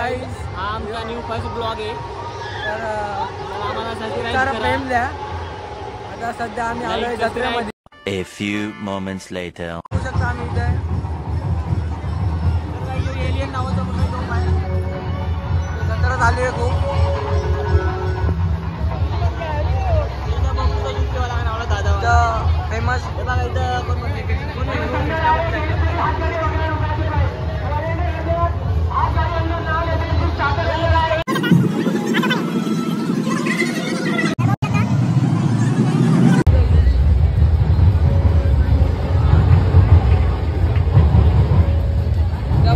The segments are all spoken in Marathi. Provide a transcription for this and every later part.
गाईज, हा आमचा न्यू फर्स्ट ब्लॉग आहे. तर आम्हाला जरा प्रेम द्या. आता सध्या आम्ही आलोय जत्रेमध्ये. A few moments later. बघू शकता आम्ही इथे एलियन नावाचा मुलगा जत्रा झाली आहे खूप. फेमस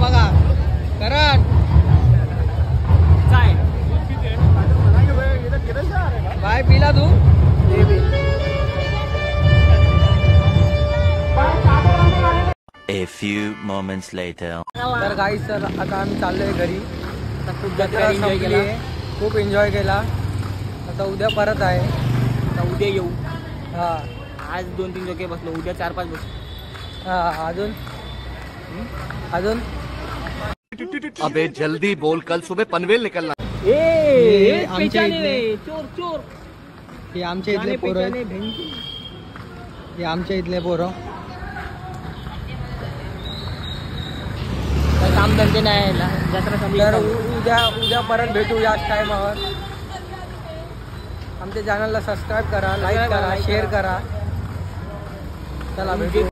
बघा करण काय बाय पिला तू. A few moments later. तर गाईज, तर आता आम्ही चाललोय घरी. खूप जत्रा एन्जॉय संपली केला. आहे. खूप एन्जॉय केला. आता उद्या परत आहे. आता उद्या येऊ. हा आज 2-3 जोके बसलो, उद्या 4-5 बसलो. हा अजून अजून अबे जल्दी बोल, कल सुबह पनवेल निकलना. हे आमच्या इथले चोर चोर हे आमच्या इथले पोरं आहेत. हे आमच्या इथले पोरं. काम धंदे नाही ना, जत्रा संपली. तर उद्या परत भेटू याच टायमावर. आमच्या चॅनलला सबस्क्राईब करा, लाईक करा, शेअर करा. चला भेटू.